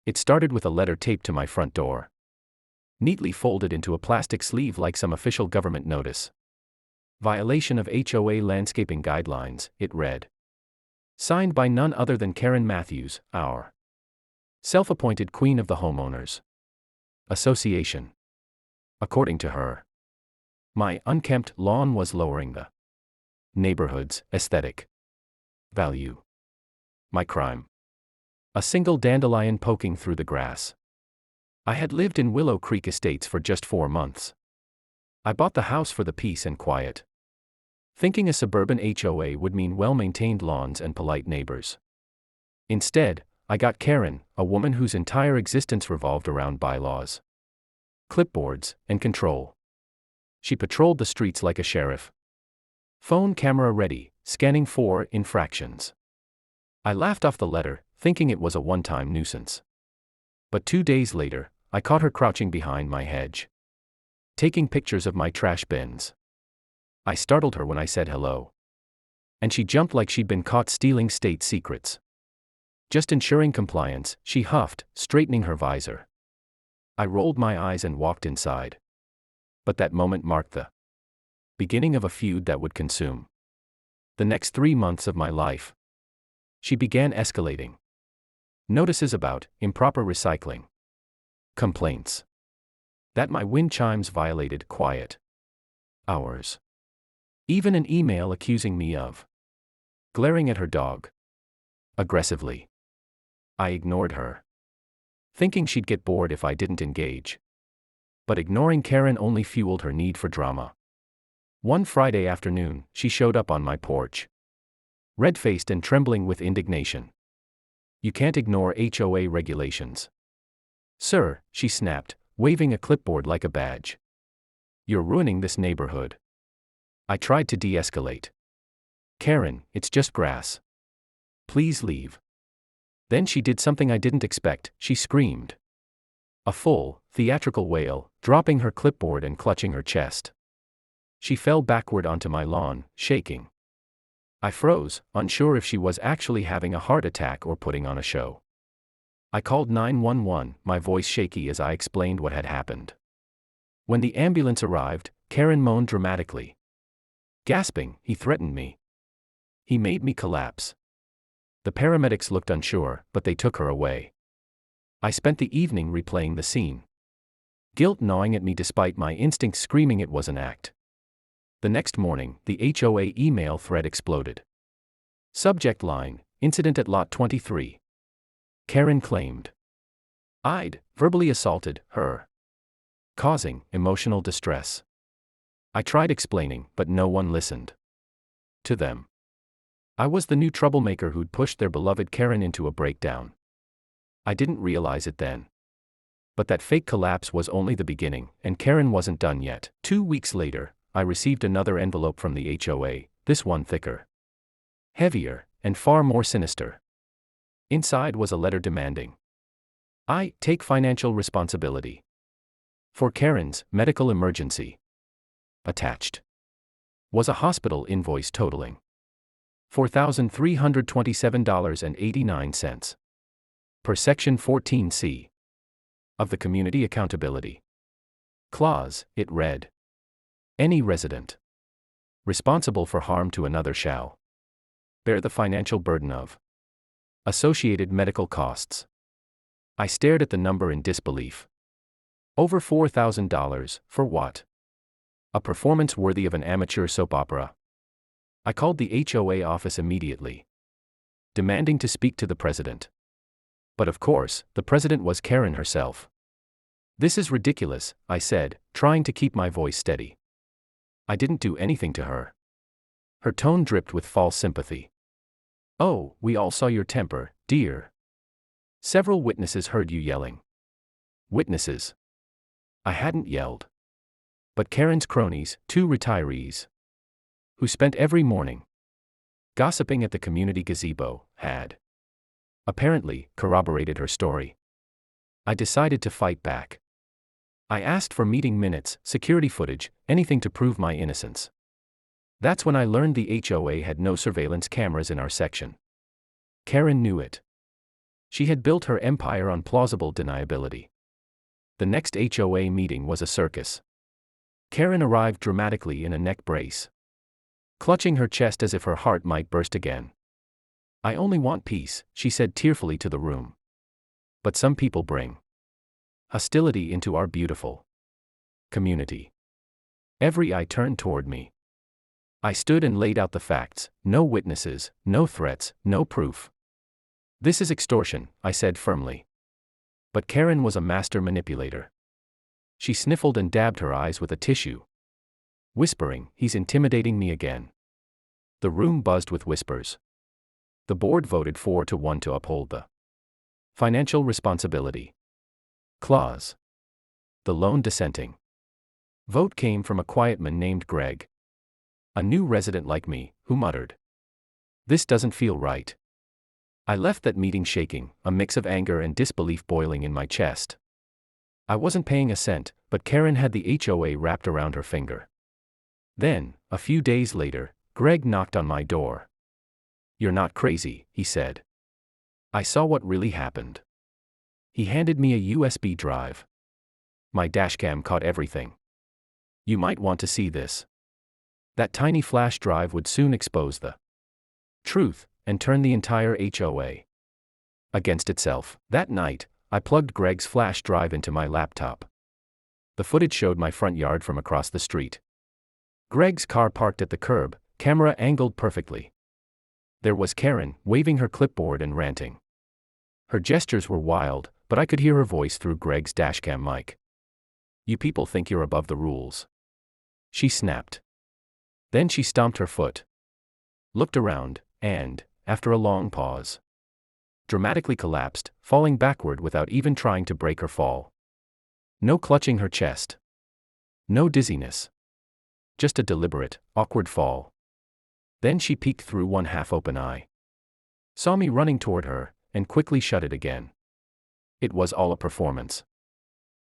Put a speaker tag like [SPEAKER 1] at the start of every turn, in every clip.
[SPEAKER 1] It started with a letter taped to my front door, neatly folded into a plastic sleeve like some official government notice. Violation of HOA landscaping guidelines, it read. Signed by none other than Karen Matthews, our self-appointed queen of the homeowners association. According to her, my unkempt lawn was lowering the neighborhood's aesthetic value. My crime. A single dandelion poking through the grass. I had lived in Willow Creek Estates for just 4 months. I bought the house for the peace and quiet, thinking a suburban HOA would mean well-maintained lawns and polite neighbors. Instead, I got Karen, a woman whose entire existence revolved around bylaws, clipboards, and control. She patrolled the streets like a sheriff. Phone camera ready, scanning for infractions. I laughed off the letter, thinking it was a one-time nuisance. But 2 days later, I caught her crouching behind my hedge, taking pictures of my trash bins. I startled her when I said hello, and she jumped like she'd been caught stealing state secrets. Just ensuring compliance, she huffed, straightening her visor. I rolled my eyes and walked inside. But that moment marked the beginning of a feud that would consume the next 3 months of my life. She began escalating. Notices about improper recycling, complaints that my wind chimes violated quiet hours, even an email accusing me of glaring at her dog aggressively. I ignored her, thinking she'd get bored if I didn't engage. But ignoring Karen only fueled her need for drama. One Friday afternoon, she showed up on my porch, red-faced and trembling with indignation. You can't ignore HOA regulations, sir, she snapped, waving a clipboard like a badge. You're ruining this neighborhood. I tried to de-escalate. Karen, it's just grass. Please leave. Then she did something I didn't expect, she screamed. A full, theatrical wail, dropping her clipboard and clutching her chest. She fell backward onto my lawn, shaking. I froze, unsure if she was actually having a heart attack or putting on a show. I called 911, my voice shaky as I explained what had happened. When the ambulance arrived, Karen moaned dramatically. Gasping, he threatened me. He made me collapse. The paramedics looked unsure, but they took her away. I spent the evening replaying the scene, guilt gnawing at me despite my instinct screaming it was an act. The next morning, the HOA email thread exploded. Subject line, Incident at Lot 23. Karen claimed I'd verbally assaulted her, causing emotional distress. I tried explaining, but no one listened. To them, I was the new troublemaker who'd pushed their beloved Karen into a breakdown. I didn't realize it then. But that fake collapse was only the beginning, and Karen wasn't done yet. 2 weeks later, I received another envelope from the HOA, this one thicker, heavier, and far more sinister. Inside was a letter demanding I take financial responsibility for Karen's medical emergency. Attached was a hospital invoice totaling $4,327.89 per Section 14C of the Community Accountability Clause. It read, any resident responsible for harm to another shall bear the financial burden of associated medical costs. I stared at the number in disbelief. Over $4,000, for what? A performance worthy of an amateur soap opera. I called the HOA office immediately, demanding to speak to the president. But of course, the president was Karen herself. This is ridiculous, I said, trying to keep my voice steady. I didn't do anything to her. Her tone dripped with false sympathy. Oh, we all saw your temper, dear. Several witnesses heard you yelling. Witnesses? I hadn't yelled. But Karen's cronies, 2 retirees, who spent every morning gossiping at the community gazebo, had apparently corroborated her story. I decided to fight back. I asked for meeting minutes, security footage, anything to prove my innocence. That's when I learned the HOA had no surveillance cameras in our section. Karen knew it. She had built her empire on plausible deniability. The next HOA meeting was a circus. Karen arrived dramatically in a neck brace, clutching her chest as if her heart might burst again. "I only want peace," she said tearfully to the room. "But some people bring hostility into our beautiful community." Every eye turned toward me. I stood and laid out the facts: no witnesses, no threats, no proof. "This is extortion," I said firmly. But Karen was a master manipulator. She sniffled and dabbed her eyes with a tissue, whispering, "He's intimidating me again." The room buzzed with whispers. The board voted 4-1 to uphold the financial responsibility clause. The lone dissenting vote came from a quiet man named Greg, a new resident like me, who muttered, "This doesn't feel right." I left that meeting shaking, a mix of anger and disbelief boiling in my chest. I wasn't paying a cent, but Karen had the HOA wrapped around her finger. Then, a few days later, Greg knocked on my door. "You're not crazy," he said. I saw what really happened. He handed me a USB drive. My dashcam caught everything. "You might want to see this." That tiny flash drive would soon expose the truth and turn the entire HOA against itself. That night, I plugged Greg's flash drive into my laptop. The footage showed my front yard from across the street. Greg's car parked at the curb, camera angled perfectly. There was Karen, waving her clipboard and ranting. Her gestures were wild, but I could hear her voice through Greg's dashcam mic. "You people think you're above the rules," she snapped. Then she stomped her foot, looked around, and, after a long pause, dramatically collapsed, falling backward without even trying to break her fall. No clutching her chest. No dizziness. Just a deliberate, awkward fall. Then she peeked through one half-open eye, saw me running toward her, and quickly shut it again. It was all a performance.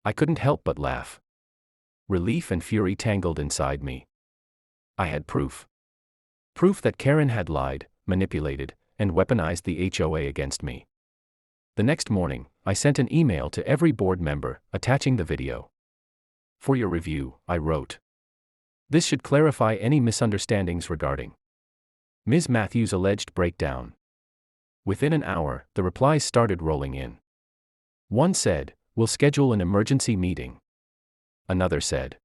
[SPEAKER 1] I couldn't help but laugh. Relief and fury tangled inside me. I had proof. Proof that Karen had lied, manipulated, and weaponized the HOA against me. The next morning, I sent an email to every board member, attaching the video. "For your review," I wrote. "This should clarify any misunderstandings regarding Ms. Matthews' alleged breakdown." Within an hour, the replies started rolling in. One said, "We'll schedule an emergency meeting." Another said,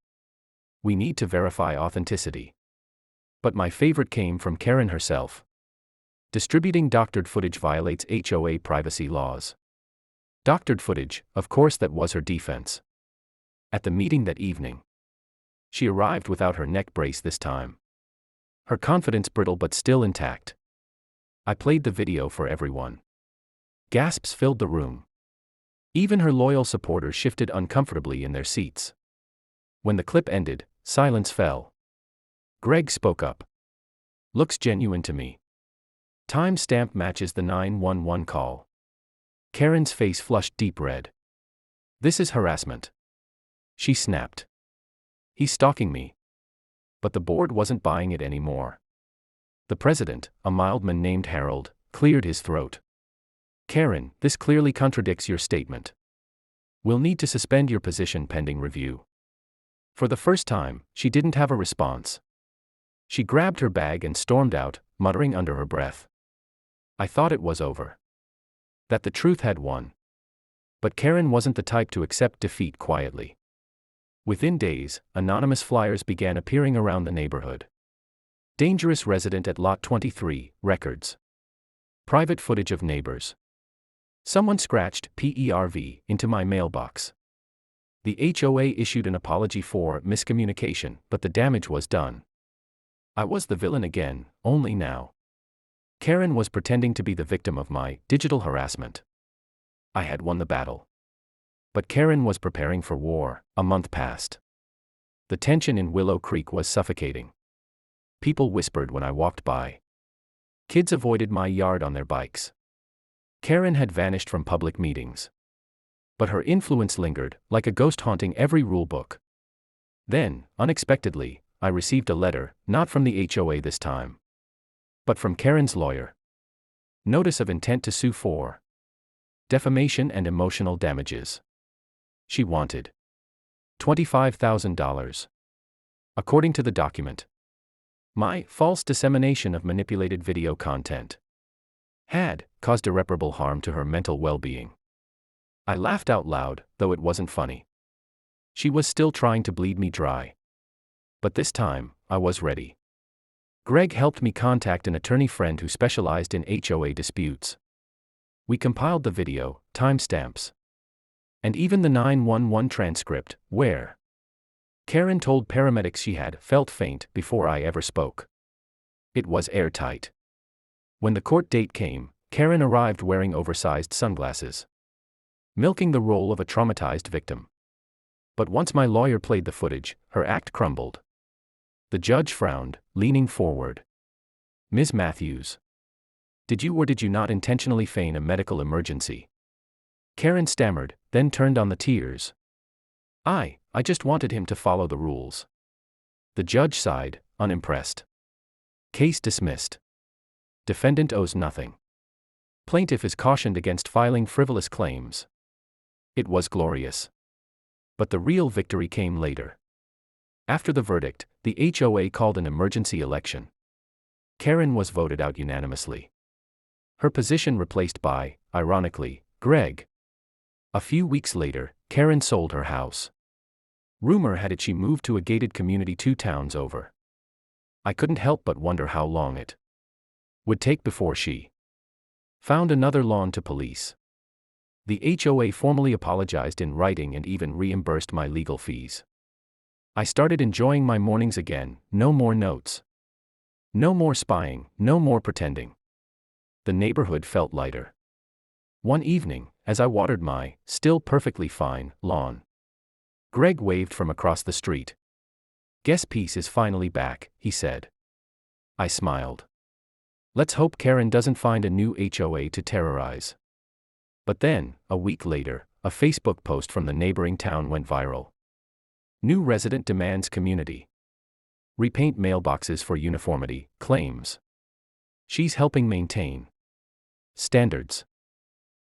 [SPEAKER 1] "We need to verify authenticity." But my favorite came from Karen herself. "Distributing doctored footage violates HOA privacy laws." Doctored footage, of course, that was her defense. At the meeting that evening, she arrived without her neck brace this time. Her confidence brittle but still intact. I played the video for everyone. Gasps filled the room. Even her loyal supporters shifted uncomfortably in their seats. When the clip ended, silence fell. Greg spoke up. "Looks genuine to me." Timestamp matches the 911 call. Karen's face flushed deep red. "This is harassment," she snapped. "He's stalking me." But the board wasn't buying it anymore. The president, a mild man named Harold, cleared his throat. "Karen, this clearly contradicts your statement. We'll need to suspend your position pending review." For the first time, she didn't have a response. She grabbed her bag and stormed out, muttering under her breath. I thought it was over. That the truth had won. But Karen wasn't the type to accept defeat quietly. Within days, anonymous flyers began appearing around the neighborhood. "Dangerous resident at Lot 23, records. Private footage of neighbors. Someone scratched PERV into my mailbox." The HOA issued an apology for miscommunication, but the damage was done. I was the villain again, only now Karen was pretending to be the victim of my digital harassment. I had won the battle. But Karen was preparing for war. A month passed. The tension in Willow Creek was suffocating. People whispered when I walked by. Kids avoided my yard on their bikes. Karen had vanished from public meetings. But her influence lingered, like a ghost haunting every rulebook. Then, unexpectedly, I received a letter, not from the HOA this time, but from Karen's lawyer. Notice of intent to sue for Defamation and emotional damages. She wanted $25,000. According to the document, my false dissemination of manipulated video content had caused irreparable harm to her mental well-being. I laughed out loud, though it wasn't funny. She was still trying to bleed me dry. But this time, I was ready. Greg helped me contact an attorney friend who specialized in HOA disputes. We compiled the video, timestamps, and even the 911 transcript, where Karen told paramedics she had felt faint before I ever spoke. It was airtight. When the court date came, Karen arrived wearing oversized sunglasses, milking the role of a traumatized victim. But once my lawyer played the footage, her act crumbled. The judge frowned, leaning forward. Ms. Matthews, did you or did you not intentionally feign a medical emergency? Karen stammered, then turned on the tears. I just wanted him to follow the rules. The judge sighed, unimpressed. Case dismissed. Defendant owes nothing. Plaintiff is cautioned against filing frivolous claims. It was glorious. But the real victory came later. After the verdict, the HOA called an emergency election. Karen was voted out unanimously. Her position replaced by, ironically, Greg. A few weeks later, Karen sold her house. Rumor had it she moved to a gated community 2 towns over. I couldn't help but wonder how long it would take before she found another lawn to police. The HOA formally apologized in writing and even reimbursed my legal fees. I started enjoying my mornings again, no more notes. No more spying, no more pretending. The neighborhood felt lighter. One evening, as I watered my, still perfectly fine, lawn, Greg waved from across the street. Guess peace is finally back, he said. I smiled. Let's hope Karen doesn't find a new HOA to terrorize. But then, a week later, a Facebook post from the neighboring town went viral. New resident demands community. Repaint mailboxes for uniformity, claims. She's helping maintain standards.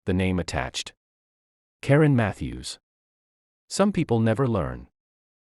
[SPEAKER 1] The name attached. Karen Matthews. Some people never learn.